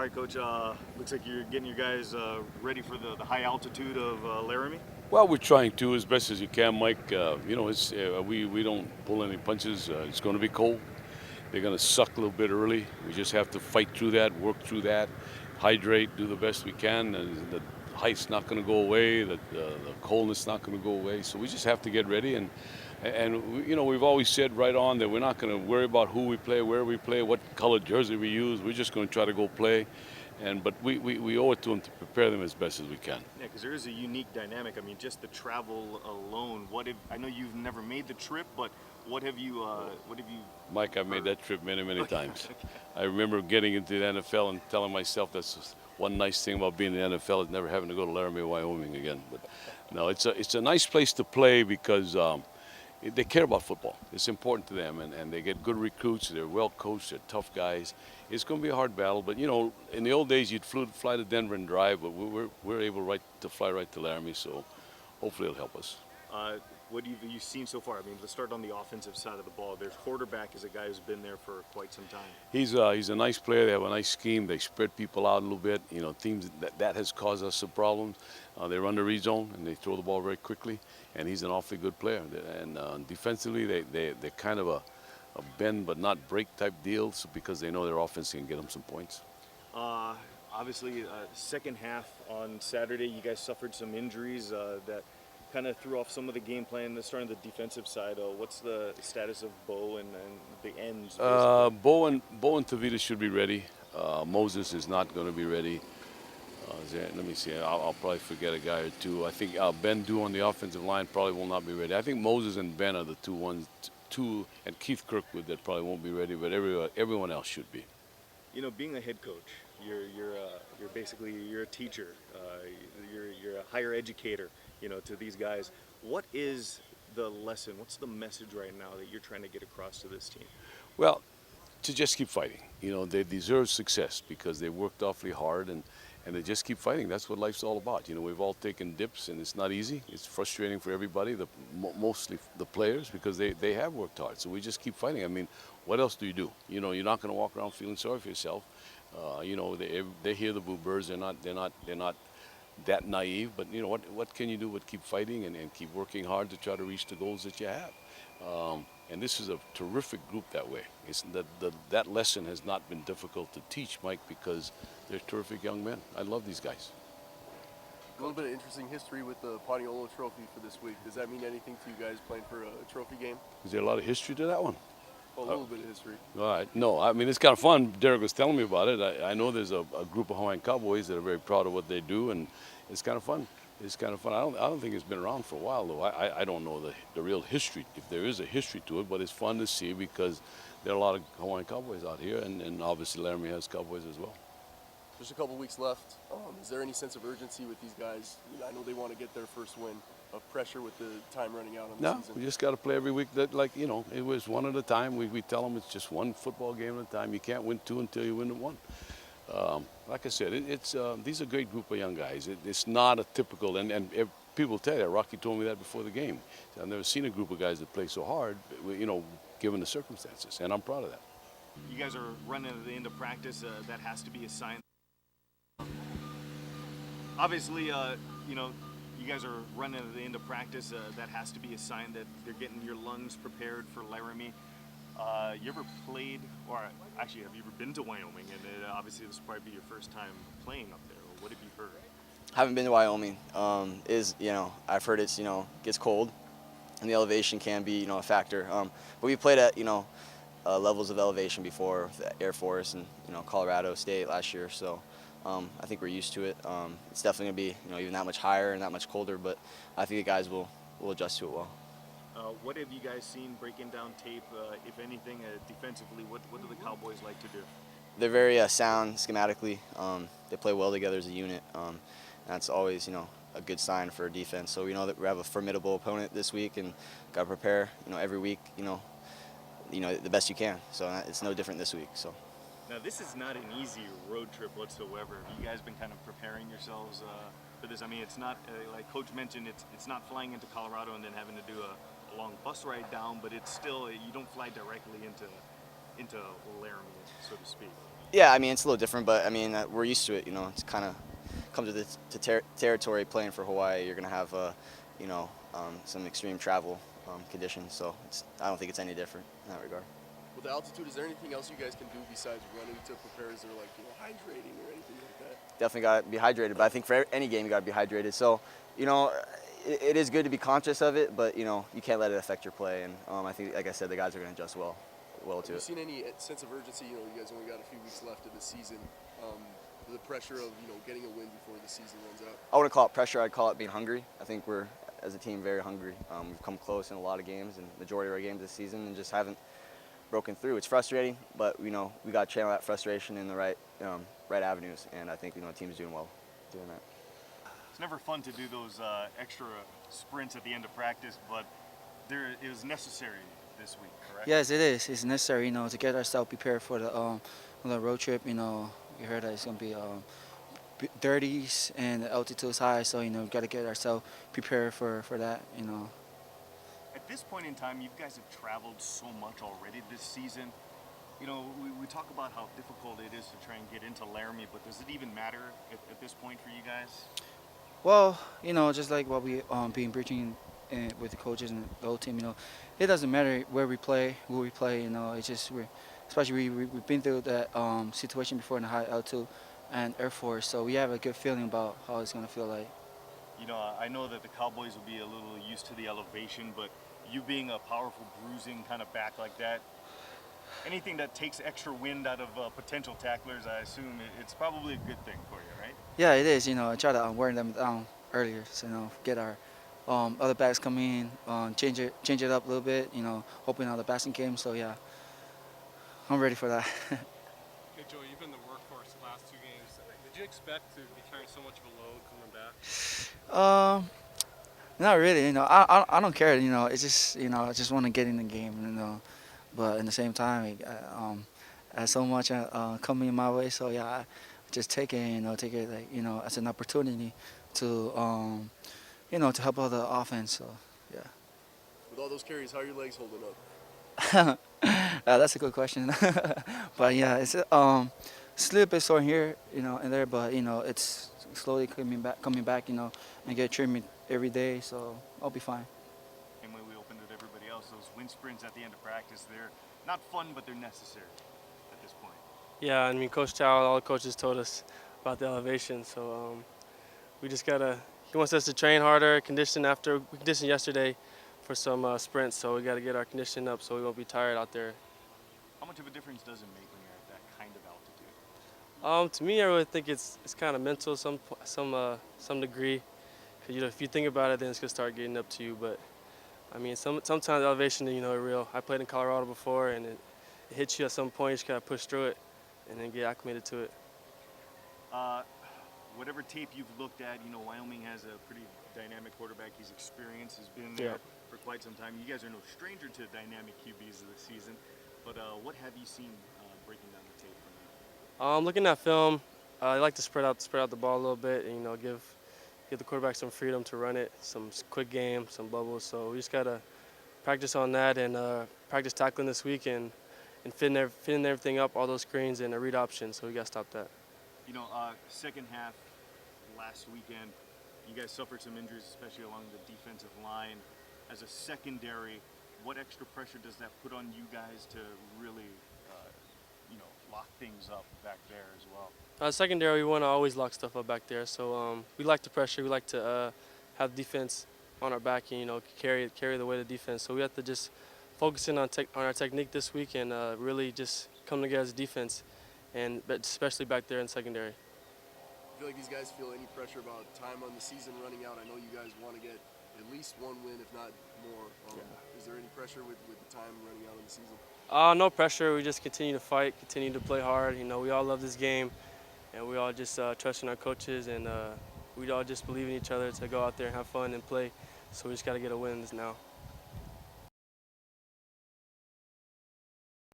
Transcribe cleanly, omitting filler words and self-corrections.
right, Coach. Looks like you're getting your guys ready for the high altitude of Laramie. Well, we're trying to as best as you can, Mike. We don't pull any punches. It's going to be cold. They're going to suck a little bit early. We just have to fight through that, work through that, hydrate, do the best we can. And the height's not going to go away. The coldness not going to go away. So we just have to get ready. And we've always said right on that we're not going to worry about who we play, where we play, what colored jersey we use. We're just going to try to go play. But we owe it to them to prepare them as best as we can. Yeah, because there is a unique dynamic. I mean, just the travel alone. I know you've never made the trip, but what have you? Mike, I've made that trip many, many times. I remember getting into the NFL and telling myself that's just one nice thing about being in the NFL is never having to go to Laramie, Wyoming again. But no, it's a nice place to play because they care about football. It's important to them, and they get good recruits. They're well coached. They're tough guys. It's going to be a hard battle, but in the old days you'd fly to Denver and drive, but we're able to fly right to Laramie, so hopefully it'll help us. What have you seen so far? I mean, let's start on the offensive side of the ball. Their quarterback is a guy who's been there for quite some time. He's a nice player. They have a nice scheme. They spread people out a little bit. Teams that has caused us some problems. They run the read zone and they throw the ball very quickly. And he's an awfully good player. And defensively, they're kind of a bend but not break type deal, because they know their offense can get them some points. Obviously, second half on Saturday, you guys suffered some injuries that kind of threw off some of the game plan. Starting the defensive side, what's the status of Bo and the ends? Bo and Tavita should be ready. Moses is not going to be ready. Let me see. I'll probably forget a guy or two. I think Ben Dew on the offensive line probably will not be ready. I think Moses and Ben are the two, and Keith Kirkwood that probably won't be ready, but everyone else should be. Being a head coach, you're basically a teacher. You're a higher educator. To these guys. What is the lesson? What's the message right now that you're trying to get across to this team? Well, to just keep fighting. They deserve success because they worked awfully hard and they just keep fighting. That's what life's all about. We've all taken dips and it's not easy. It's frustrating for everybody, mostly the players, because they have worked hard. So we just keep fighting. I mean, what else do? You're not going to walk around feeling sorry for yourself. They hear the boo birds. They're not that naive, but what can you do but keep fighting and keep working hard to try to reach the goals that you have. And this is a terrific group that way. That lesson has not been difficult to teach, Mike, because they're terrific young men. I love these guys. A little bit of interesting history with the Paniolo Trophy for this week. Does that mean anything to you guys playing for a trophy game? Is there a lot of history to that one? A little bit of history. All right. No, I mean, it's kind of fun. Derek was telling me about it. I know there's a group of Hawaiian Cowboys that are very proud of what they do, and it's kind of fun. It's kind of fun. I don't think it's been around for a while, though. I don't know the real history, if there is a history to it, but it's fun to see because there are a lot of Hawaiian Cowboys out here, and obviously Laramie has Cowboys as well. Just a couple weeks left. Is there any sense of urgency with these guys? I know they want to get their first win. Of pressure with the time running out on the season? No, we just got to play every week. It was one at a time. We tell them it's just one football game at a time. You can't win two until you win one. Like I said, these are a great group of young guys. It's not a typical, and people tell you that. Rocky told me that before the game. I've never seen a group of guys that play so hard, given the circumstances, and I'm proud of that. You guys are running at the end of practice. That has to be a sign. Obviously, you guys are running at the end of practice. That has to be a sign that they're getting your lungs prepared for Laramie. You ever played, or actually, have you ever been to Wyoming? And obviously, this will probably be your first time playing up there. What have you heard? Haven't been to Wyoming. I've heard it's gets cold, and the elevation can be a factor. But we played at levels of elevation before, the Air Force and Colorado State last year. So. I think we're used to it. It's definitely going to be even that much higher and that much colder, but I think the guys will adjust to it well. What have you guys seen breaking down tape, if anything, defensively? What do the Cowboys like to do? They're very sound schematically. They play well together as a unit. That's always a good sign for defense. So we know that we have a formidable opponent this week and got to prepare every week the best you can. So it's no different this week. So. Now, this is not an easy road trip whatsoever. Have you guys been kind of preparing yourselves for this? I mean, it's not, like Coach mentioned, it's not flying into Colorado and then having to do a long bus ride down, but it's still, you don't fly directly into Laramie, so to speak. Yeah, I mean it's a little different, but I mean we're used to it. You know, it's kind of comes with the territory playing for Hawaii. You're gonna have you know, some extreme travel conditions, so I don't think it's any different in that regard. With the altitude, is there anything else you guys can do besides running to prepare? Is there like, you know, hydrating or anything like that? Definitely got to be hydrated, but I think for any game you got to be hydrated. So, you know, it is good to be conscious of it, but you know you can't let it affect your play. And I think, like I said, the guys are going to adjust well Have to you it. seen any sense of urgency? You know, you guys only got a few weeks left of the season. The pressure of, you know, getting a win before the season runs out. I wouldn't call it pressure. I'd call it being hungry. I think we're, as a team, very hungry. We've come close in a lot of games and majority of our games this season, and just haven't broken through. It's frustrating, but you know we got to channel that frustration in the right avenues, and I think, you know, the team's doing well doing that. It's never fun to do those extra sprints at the end of practice, but it was necessary this week, correct? Yes, it is. It's necessary, you know, to get ourselves prepared for the road trip. You know, we heard that it's gonna be 30s and the altitude is high, so you know, we got to get ourselves prepared for that. You know. At this point in time, you guys have traveled so much already this season. You know, we talk about how difficult it is to try and get into Laramie, but does it even matter at this point for you guys? Well, you know, just like what we been preaching with the coaches and the whole team, you know, it doesn't matter where we play, who we play. You know, it's just especially we've been through that situation before in the high altitude and Air Force, so we have a good feeling about how it's gonna feel like. You know, I know that the Cowboys will be a little used to the elevation, but you being a powerful bruising kind of back like that, anything that takes extra wind out of potential tacklers, I assume it's probably a good thing for you, right? Yeah, it is. You know, I try to wear them down earlier, so you know, get our other backs come in, change it up a little bit. You know, open out the passing game. So yeah, I'm ready for that. Hey Joey, you've been the workhorse the last 2 games. Did you expect to be carrying so much of a load coming back? Not really. You know, I don't care. You know, it's just, you know, I just want to get in the game. You know, but at the same time, I have so much coming my way. So yeah, I just take it. You know, take it like, you know, as an opportunity to you know, to help out the offense. So yeah. With all those carries, how are your legs holding up? That's a good question. But yeah, it's a little bit sore here, you know, and there, but you know, it's slowly coming back, you know, and get treatment every day, so I'll be fine. And when we opened with everybody else, those wind sprints at the end of practice, they're not fun, but they're necessary at this point. Yeah, I mean, Coach Chow, all the coaches told us about the elevation, so we just gotta. He wants us to train harder, we conditioned yesterday for some sprints, so we gotta get our conditioning up so we won't be tired out there. How much of a difference does it make when you're at that kind of altitude? To me, I really think it's kind of mental, some degree. 'Cause, you know, if you think about it, then it's gonna start getting up to you. But I mean, sometimes elevation, you know, is real. I played in Colorado before, and it hits you at some point. You just gotta push through it, and then get acclimated to it. Whatever tape you've looked at, you know, Wyoming has a pretty dynamic quarterback. He's experienced, has been there for quite some time. You guys are no stranger to dynamic QBs of the season, but what have you seen breaking down the tape from him? Looking at film, I like to spread out the ball a little bit, and you know, give the quarterback some freedom to run it, some quick game, some bubbles. So we just gotta practice on that and practice tackling this week and fitting everything up, all those screens and a read option. So we gotta stop that. You know, second half last weekend, you guys suffered some injuries, especially along the defensive line. As a secondary, what extra pressure does that put on you guys to really, you know, lock things up back there as well? Secondary, we want to always lock stuff up back there. So we like the pressure. We like to have defense on our back and, you know, carry the weight of defense. So we have to just focus in on our technique this week and really just come together as a defense, but especially back there in secondary. I feel like these guys feel any pressure about time on the season running out. I know you guys want to get at least one win, if not more. Is there any pressure with the time running out in the season? No pressure. We just continue to fight, continue to play hard. You know, we all love this game, and we all just trust in our coaches, and we all just believe in each other to go out there and have fun and play. So we just got to get a win now.